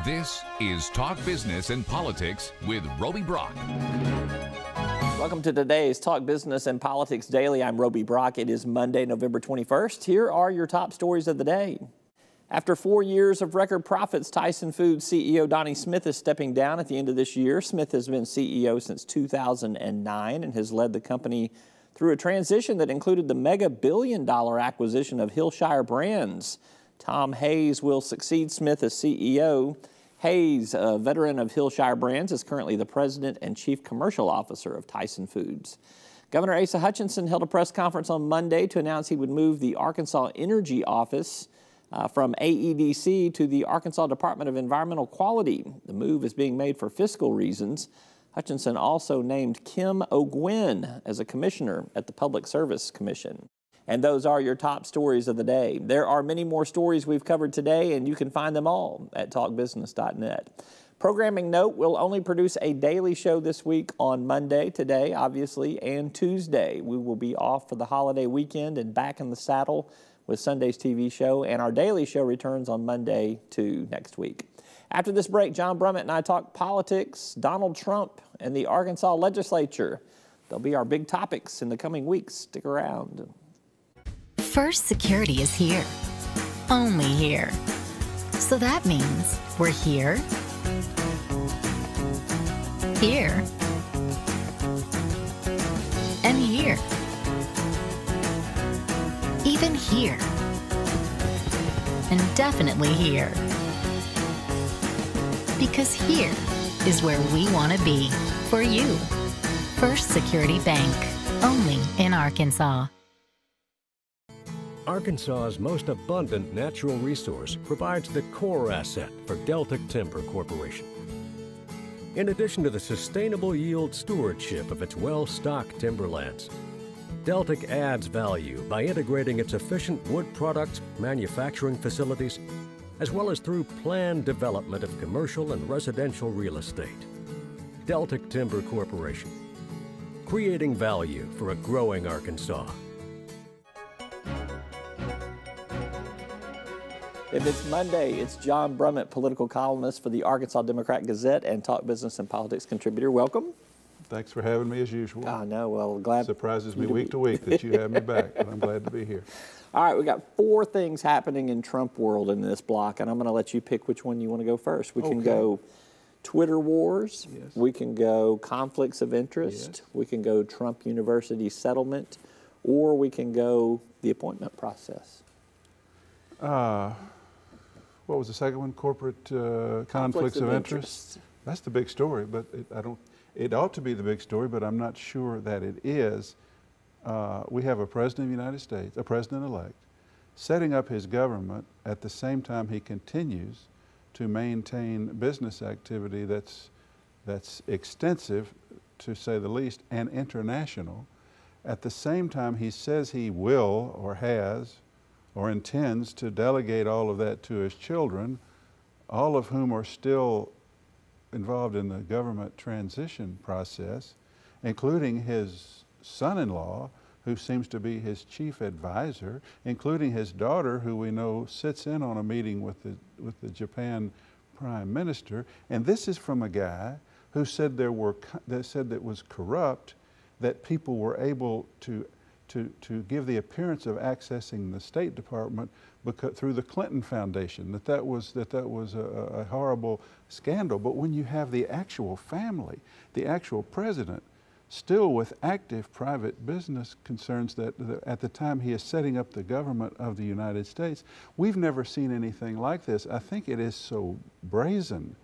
This is Talk Business and Politics with Roby Brock. Welcome to today's Talk Business and Politics Daily. I'm Roby Brock. It is Monday, November 21st. Here are your top stories of the day. After 4 years of record profits, Tyson Foods CEO Donnie Smith is stepping down at the end of this year. Smith has been CEO since 2009 and has led the company through a transition that included the mega billion-dollar acquisition of Hillshire Brands. Tom Hayes will succeed Smith as CEO. Hayes, a veteran of Hillshire Brands, is currently the president and chief commercial officer of Tyson Foods. Governor Asa Hutchinson held a press conference on Monday to announce he would move the Arkansas Energy Office from AEDC to the Arkansas Department of Environmental Quality. The move is being made for fiscal reasons. Hutchinson also named Kim O'Gwen as a commissioner at the Public Service Commission. And those are your top stories of the day. There are many more stories we've covered today, and you can find them all at talkbusiness.net. Programming note, we'll only produce a daily show this week on Monday, today, obviously, and Tuesday. We will be off for the holiday weekend and back in the saddle with Sunday's TV show, and our daily show returns on Monday to next week. After this break, John Brummett and I talk politics, Donald Trump, and the Arkansas legislature. They'll be our big topics in the coming weeks. Stick around. First Security is here, only here. So that means we're here, here, and here. Even here. And definitely here. Because here is where we want to be for you. First Security Bank, only in Arkansas. Arkansas's most abundant natural resource provides the core asset for Deltic Timber Corporation. In addition to the sustainable yield stewardship of its well-stocked timberlands, Deltic adds value by integrating its efficient wood products manufacturing facilities, as well as through planned development of commercial and residential real estate. Deltic Timber Corporation, creating value for a growing Arkansas. If it's Monday, it's John Brummett, political columnist for the Arkansas Democrat-Gazette and Talk Business and Politics contributor. Welcome. Thanks for having me as usual. I know. Well, glad. Surprises me week to week that you have me back, but I'm glad to be here. All right, we got 4 things happening in Trump world in this block, and I'm going to let you pick which one you want to go first. We can go Twitter wars. Yes. We can go conflicts of interest. Yes. We can go Trump University settlement, or we can go the appointment process. What was the second one? Corporate conflicts of interest. That's the big story, but it ought to be the big story, but I'm not sure that it is. We have a president of the United States, a president-elect, setting up his government at the same time he continues to maintain business activity that's extensive, to say the least, and international. At the same time, he says he will or has or intends to delegate all of that to his children, all of whom are still involved in the government transition process, including his son-in-law, who seems to be his chief advisor, including his daughter, who we know sits in on a meeting with the Japan Prime Minister. And this is from a guy who said that it was corrupt, that people were able to give the appearance of accessing the State Department through the Clinton Foundation, that was a horrible scandal. But when you have the actual family, the actual president, still with active private business concerns that at the time he is setting up the government of the United States, we've never seen anything like this. I think it is so brazen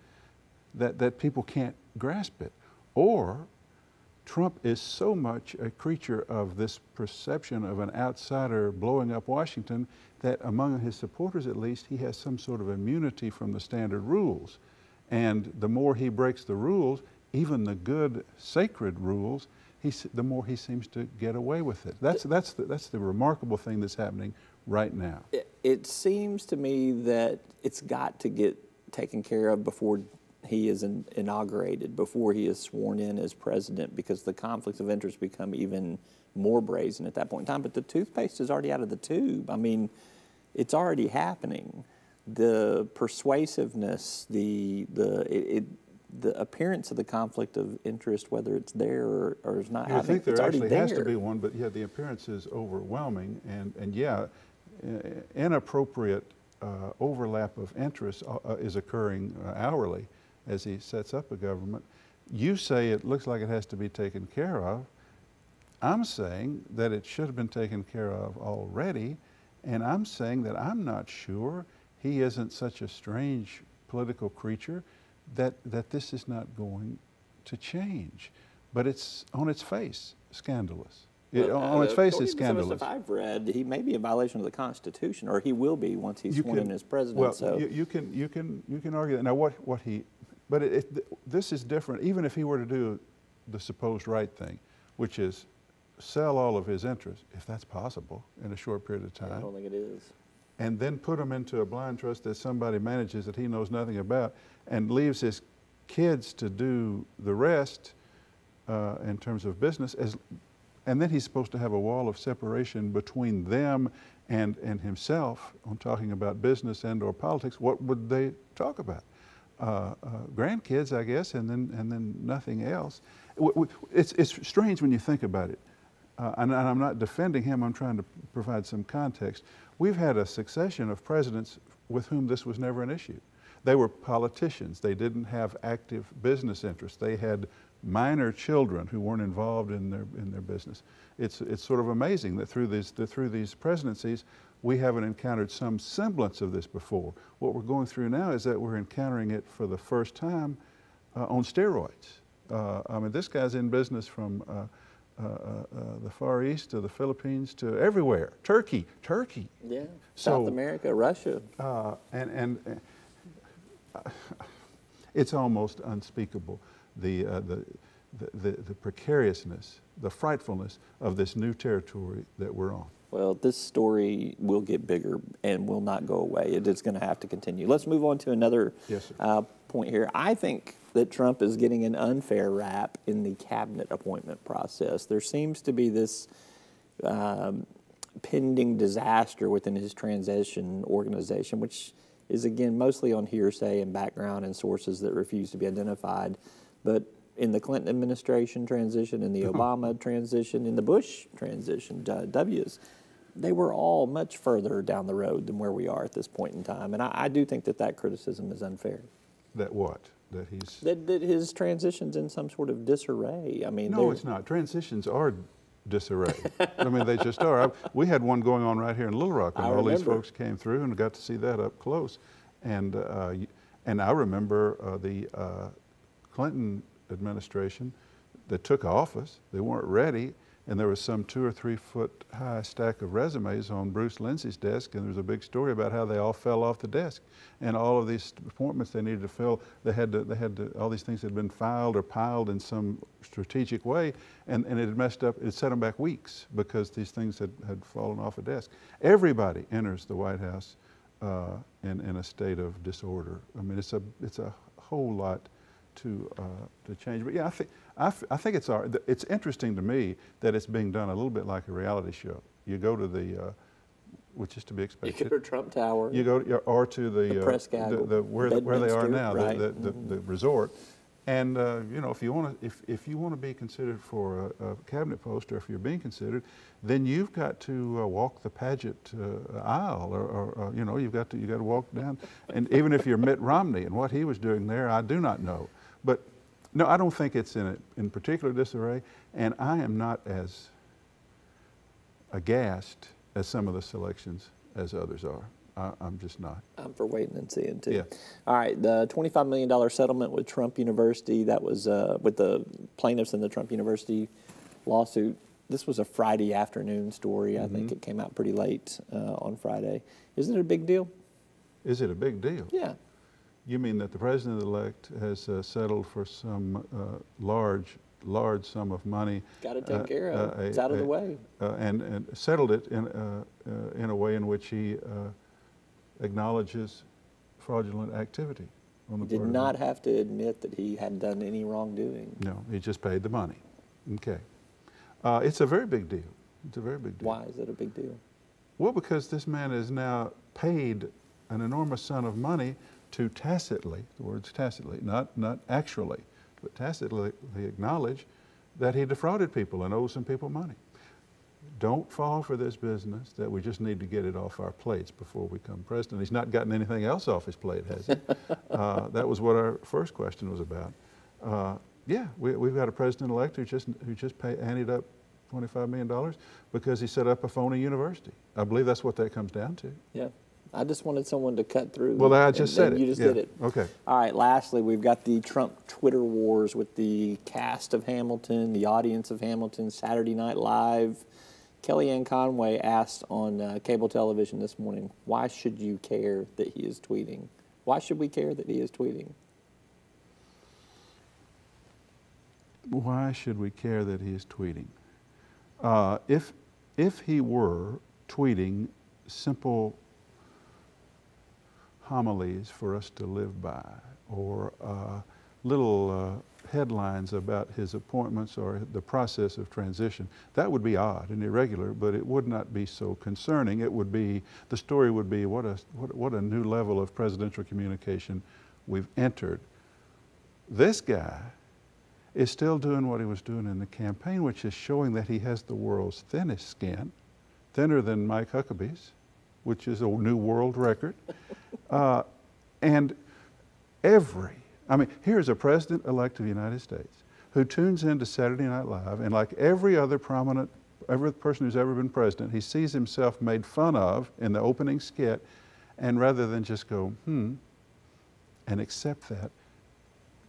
that people can't grasp it. Or Trump is so much a creature of this perception of an outsider blowing up Washington that among his supporters, at least, he has some sort of immunity from the standard rules. And the more he breaks the rules, even the good sacred rules, the more he seems to get away with it. That's the remarkable thing that's happening right now. It seems to me that it's got to get taken care of before he is inaugurated, before he is sworn in as president, because the conflicts of interest become even more brazen at that point in time. But the toothpaste is already out of the tube. I mean, it's already happening. the persuasiveness, the appearance of the conflict of interest, whether it's there or is not. I think there actually has to be one. one, but yeah, the appearance is overwhelming, and yeah, inappropriate overlap of interest is occurring hourly as he sets up a government. You say it looks like it has to be taken care of. I'm saying that it should have been taken care of already, and I'm saying that I'm not sure he isn't such a strange political creature that this is not going to change. But it's on its face scandalous. On its face, it's scandalous. If I've read, he may be in violation of the Constitution, or he will be once he's sworn in as president. Well, so you can argue that. Now, but this is different. Even if he were to do the supposed right thing, which is sell all of his interests, if that's possible in a short period of time. I don't think it is. And then put them into a blind trust that somebody manages that he knows nothing about, and leaves his kids to do the rest in terms of business. And then he's supposed to have a wall of separation between them and himself on talking about business and or politics. What would they talk about? Grandkids, I guess, and then nothing else. It's strange when you think about it. And I'm not defending him, I'm trying to provide some context. We've had a succession of presidents with whom this was never an issue. They were politicians. They didn't have active business interests. They had minor children who weren't involved in their business. It's sort of amazing that through these presidencies, we haven't encountered some semblance of this before. What we're going through now is that we're encountering it for the first time on steroids. I mean, this guy's in business from the Far East to the Philippines to everywhere. Turkey. Yeah. South America, Russia. And it's almost unspeakable, the precariousness, the frightfulness of this new territory that we're on. Well, this story will get bigger and will not go away. It is going to have to continue. Let's move on to another point here. I think that Trump is getting an unfair rap in the cabinet appointment process. There seems to be this pending disaster within his transition organization, which is, again, mostly on hearsay and background and sources that refuse to be identified. But in the Clinton administration transition, in the Obama transition, in the Bush transition, W's, they were all much further down the road than where we are at this point in time. And I do think that criticism is unfair. That what? That he's... That his transition's in some sort of disarray. I mean, no, it's not. Transitions are disarray. I mean, they just are. We had one going on right here in Little Rock, and all these folks came through and got to see that up close. And I remember the Clinton administration that took office. They weren't ready, and there was some 2 or 3 foot high stack of resumes on Bruce Lindsay's desk, and there was a big story about how they all fell off the desk, and all of these appointments they needed to fill, they had to all these things had been filed or piled in some strategic way, and it had messed up. It set them back weeks because these things had fallen off a desk. Everybody enters the White House in a state of disorder. I mean, it's a whole lot to change. But yeah, I think it's interesting to me that it's being done a little bit like a reality show. You go to the, which is to be expected. You go to Trump Tower. You go or to the press gaggle, where they are now, right. the resort. And you know, if you want to be considered for a cabinet post, or if you're being considered, then you've got to walk the pageant aisle, or you know, you've got to walk down. And even if you're Mitt Romney and what he was doing there, I do not know. But no, I don't think it's in particular disarray, and I am not as aghast as some of the selections as others are. I'm just not. I'm for waiting and seeing too. Yeah. All right, the $25 million settlement with Trump University, that was with the plaintiffs in the Trump University lawsuit. This was a Friday afternoon story. I think it came out pretty late on Friday. Is it a big deal? Is it a big deal? Yeah. You mean that the president-elect has settled for some large sum of money? Got it taken care of. It's out of the way. And settled it in a way in which he acknowledges fraudulent activity on the part of him. Did not have to admit that he had done any wrongdoing. No, he just paid the money. Okay. It's a very big deal. It's a very big deal. Why is it a big deal? Well, because this man is now paid an enormous sum of money to tacitly, the word's tacitly, not actually, but tacitly acknowledge that he defrauded people and owes some people money. Don't fall for this business that we just need to get it off our plates before we become president. He's not gotten anything else off his plate, has he? That was what our first question was about. Yeah, we've got a president-elect who just handed up $25 million because he set up a phony university. I believe that's what that comes down to. Yeah. I just wanted someone to cut through. Well, I just said it. You just did it. Okay. All right, lastly, we've got the Trump Twitter wars with the cast of Hamilton, the audience of Hamilton, Saturday Night Live. Kellyanne Conway asked on cable television this morning, why should you care that he is tweeting? Why should we care that he is tweeting? Why should we care that he is tweeting? If he were tweeting simple homilies for us to live by, or little headlines about his appointments or the process of transition, that would be odd and irregular, but it would not be so concerning. It would be, the story would be what a new level of presidential communication we've entered. This guy is still doing what he was doing in the campaign, which is showing that he has the world's thinnest skin, thinner than Mike Huckabee's, which is a new world record. And here's a president-elect of the United States who tunes into Saturday Night Live, and like every person who's ever been president, he sees himself made fun of in the opening skit, and rather than just go, and accept that,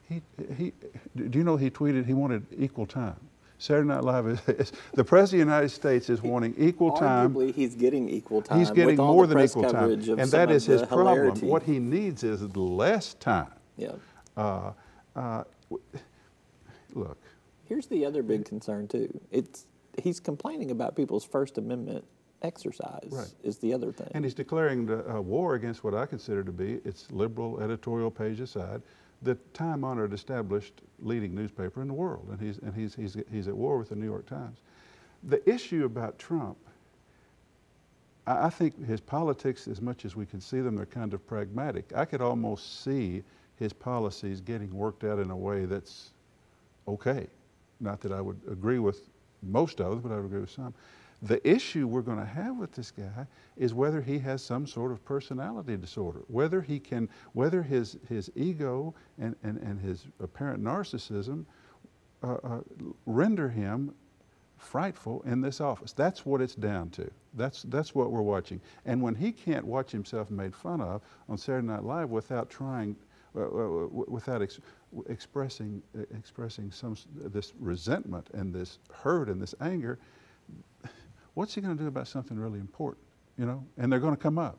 do you know he tweeted he wanted equal time? Saturday Night Live is the President of the United States is wanting equal time. Arguably, he's getting equal time. He's getting more than equal time. And that is his problem. Hilarity. What he needs is less time. Yeah. Look. Here's the other big concern, too. He's complaining about people's First Amendment exercise, right, is the other thing. And he's declaring a war against what I consider to be, its liberal editorial page aside, the time-honored established leading newspaper in the world, and he's at war with the New York Times. The issue about Trump, I think his politics, as much as we can see them, they're kind of pragmatic. I could almost see his policies getting worked out in a way that's okay. Not that I would agree with most of them, but I would agree with some. The issue we're going to have with this guy is whether he has some sort of personality disorder, whether his ego and his apparent narcissism render him frightful in this office. That's what it's down to. That's what we're watching. And when he can't watch himself made fun of on Saturday Night Live without expressing this resentment and this hurt and this anger, what's he going to do about something really important, you know? And they're going to come up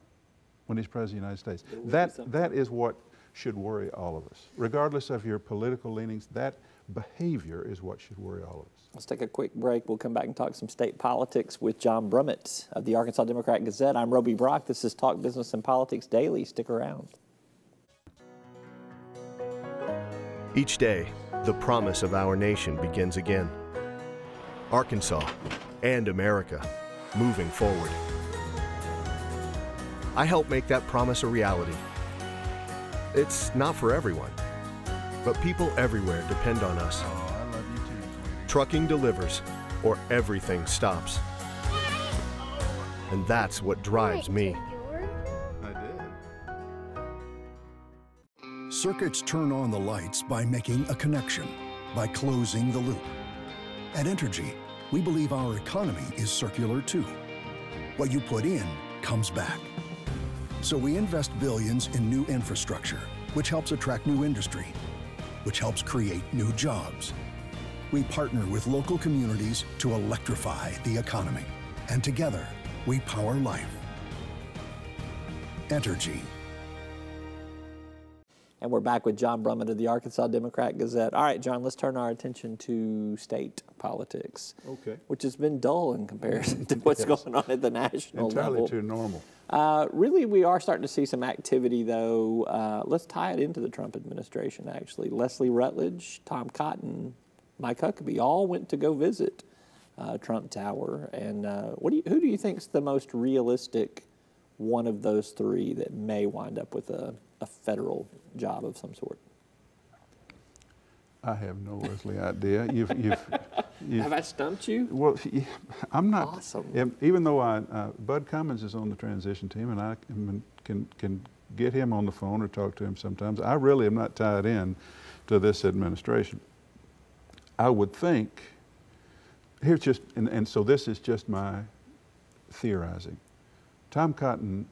when he's President of the United States. That is what should worry all of us. Regardless of your political leanings, that behavior is what should worry all of us. Let's take a quick break. We'll come back and talk some state politics with John Brummett of the Arkansas Democrat-Gazette. I'm Roby Brock. This is Talk Business and Politics Daily. Stick around. Each day, the promise of our nation begins again. Arkansas and America, moving forward. I help make that promise a reality. It's not for everyone, but people everywhere depend on us. Oh, I love you too. Trucking delivers, or everything stops. And that's what drives me. I did. Circuits turn on the lights by making a connection, by closing the loop. At Entergy, we believe our economy is circular too. What you put in comes back. So we invest billions in new infrastructure, which helps attract new industry, which helps create new jobs. We partner with local communities to electrify the economy. And together, we power life. Entergy. And we're back with John Brummett of the Arkansas Democrat-Gazette. All right, John, let's turn our attention to state politics, okay, which has been dull in comparison to what's going on at the national entirely level. too normal. Really, we are starting to see some activity, though. Let's tie it into the Trump administration, actually. Leslie Rutledge, Tom Cotton, Mike Huckabee all went to go visit Trump Tower. And who do you think is the most realistic one of those three that may wind up with a federal job of some sort? I have no earthly idea. Have I stumped you? Well, I'm not. Awesome. Even though Bud Cummins is on the transition team, and I can get him on the phone or talk to him sometimes, I really am not tied in to this administration. I would think, here's just, and so this is just my theorizing. Tom Cotton,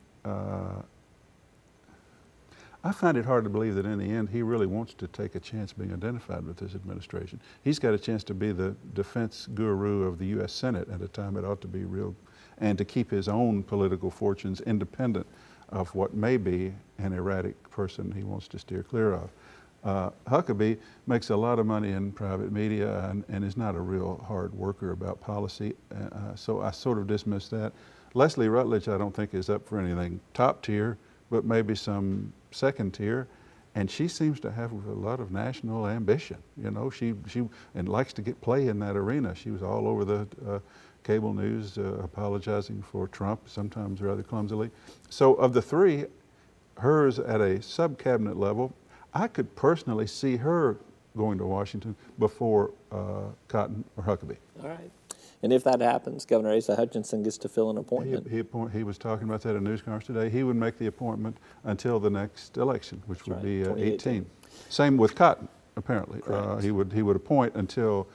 I find it hard to believe that in the end he really wants to take a chance being identified with this administration. He's got a chance to be the defense guru of the U.S. Senate at a time it ought to be real, and to keep his own political fortunes independent of what may be an erratic person he wants to steer clear of. Huckabee makes a lot of money in private media and is not a real hard worker about policy, so I sort of dismiss that. Leslie Rutledge I don't think is up for anything top tier, but maybe some second tier, and she seems to have a lot of national ambition. You know, she and likes to play in that arena. She was all over the cable news apologizing for Trump, sometimes rather clumsily. So of the three, hers at a sub-cabinet level, I could personally see her going to Washington before Cotton or Huckabee. All right. And if that happens, Governor Asa Hutchinson gets to fill an appointment. He was talking about that in a news conference today. He would make the appointment until the next election, which would be 18. Same with Cotton, apparently. He would appoint until,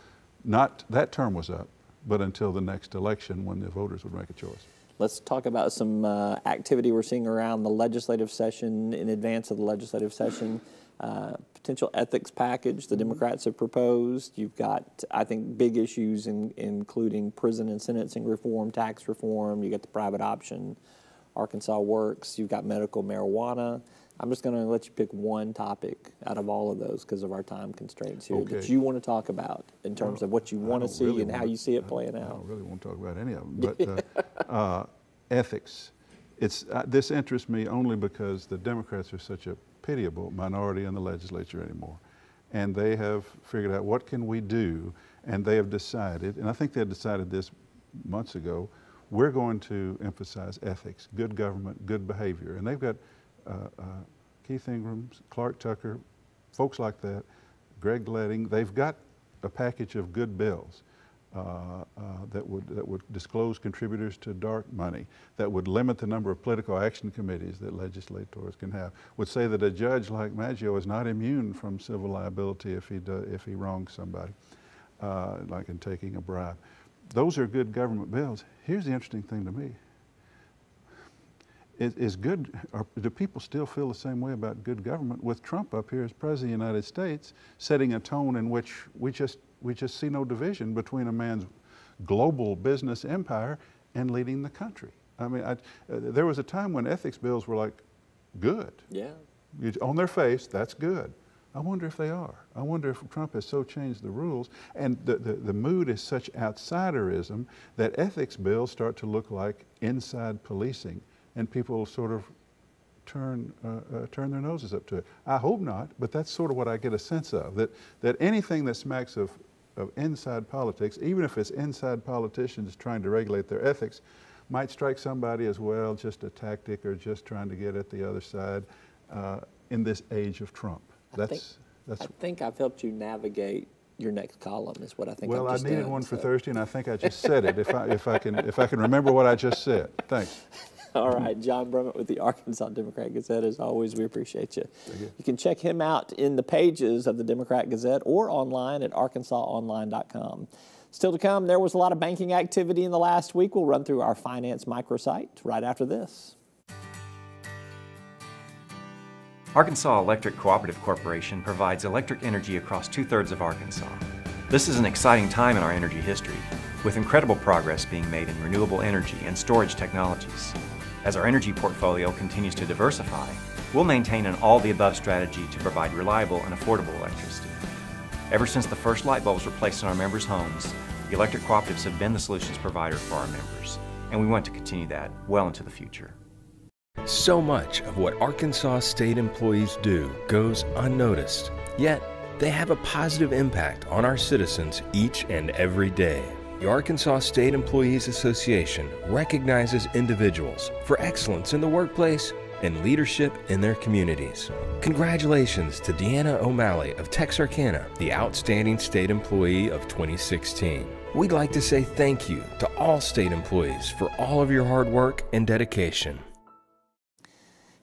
not that term was up, but until the next election when the voters would make a choice. Let's talk about some activity we're seeing around the legislative session, in advance of the legislative session. Potential ethics package the Democrats have proposed. You've got, I think, big issues including prison and sentencing reform, tax reform. You got the private option, Arkansas Works. You've got medical marijuana. I'm just going to let you pick one topic out of all of those because of our time constraints here that you want to talk about in terms of what you want to see and how you see it playing out. I don't really want to talk about any of them, but ethics. This interests me only because the Democrats are such a pitiable minority in the legislature anymore. And they have figured out what can we do, and they have decided, and I think they had decided this months ago, we're going to emphasize ethics, good government, good behavior. And they've got Keith Ingram, Clark Tucker, folks like that, Greg Leding, they've got a package of good bills that would disclose contributors to dark money, that would limit the number of political action committees that legislators can have, would say that a judge like Maggio is not immune from civil liability if he wrongs somebody, like in taking a bribe. Those are good government bills. Here's the interesting thing to me. Do people still feel the same way about good government with Trump up here as President of the United States, setting a tone in which we just see no division between a man's global business empire and leading the country? I mean, there was a time when ethics bills were like, good. Yeah. On their face, that's good. I wonder if they are. I wonder if Trump has so changed the rules, and the mood is such outsiderism that ethics bills start to look like inside policing, and people sort of turn their noses up to it. I hope not, but that's sort of what I get a sense of, that anything that smacks of inside politics, even if it's inside politicians trying to regulate their ethics, might strike somebody as, well, just a tactic or just trying to get at the other side in this age of Trump. I think I've helped you navigate your next column is what I think. Well, I needed one for Thursday, and I think I just said it. If I can remember what I just said. Thanks. All right, John Brummett with the Arkansas Democrat Gazette. As always, we appreciate you. You can check him out in the pages of the Democrat Gazette or online at arkansasonline.com. Still to come, there was a lot of banking activity in the last week. We'll run through our finance microsite right after this. Arkansas Electric Cooperative Corporation provides electric energy across 2/3 of Arkansas. This is an exciting time in our energy history, with incredible progress being made in renewable energy and storage technologies. As our energy portfolio continues to diversify, we'll maintain an all-the-above strategy to provide reliable and affordable electricity. Ever since the first light bulbs were placed in our members' homes, the electric cooperatives have been the solutions provider for our members, and we want to continue that well into the future. So much of what Arkansas state employees do goes unnoticed, yet they have a positive impact on our citizens each and every day. The Arkansas State Employees Association recognizes individuals for excellence in the workplace and leadership in their communities. Congratulations to Deanna O'Malley of Texarkana, the Outstanding State Employee of 2016. We'd like to say thank you to all state employees for all of your hard work and dedication.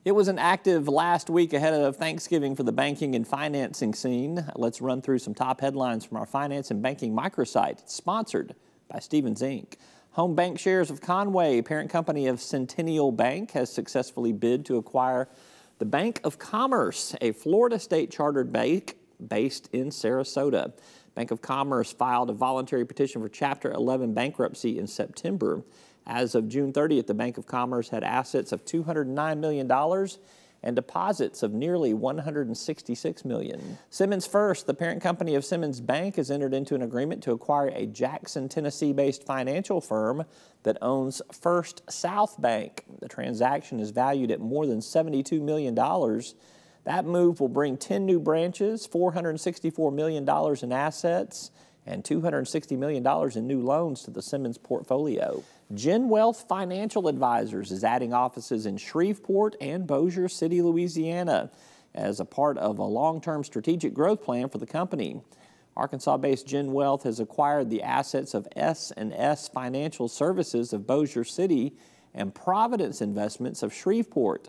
It was an active last week ahead of Thanksgiving for the banking and financing scene. Let's run through some top headlines from our finance and banking microsite. It's sponsored by Stephens Inc. Home Bank Shares of Conway, parent company of Centennial Bank, has successfully bid to acquire the Bank of Commerce, a Florida state chartered bank based in Sarasota. Bank of Commerce filed a voluntary petition for Chapter 11 bankruptcy in September. As of June 30th, the Bank of Commerce had assets of $209 million and deposits of nearly $166 million. Simmons First, the parent company of Simmons Bank, has entered into an agreement to acquire a Jackson, Tennessee-based financial firm that owns First South Bank. The transaction is valued at more than $72 million. That move will bring 10 new branches, $464 million in assets, and $260 million in new loans to the Simmons portfolio. Gen Wealth Financial Advisors is adding offices in Shreveport and Bossier City, Louisiana, as a part of a long-term strategic growth plan for the company. Arkansas-based Gen Wealth has acquired the assets of S&S Financial Services of Bossier City and Providence Investments of Shreveport.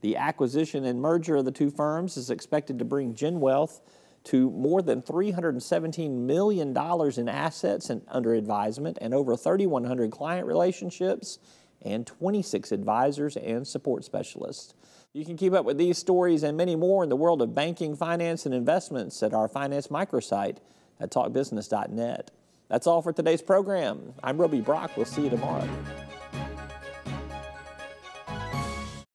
The acquisition and merger of the two firms is expected to bring Gen Wealth to more than $317 million in assets and under advisement and over 3,100 client relationships and 26 advisors and support specialists. You can keep up with these stories and many more in the world of banking, finance, and investments at our finance microsite at talkbusiness.net. That's all for today's program. I'm Roby Brock. We'll see you tomorrow.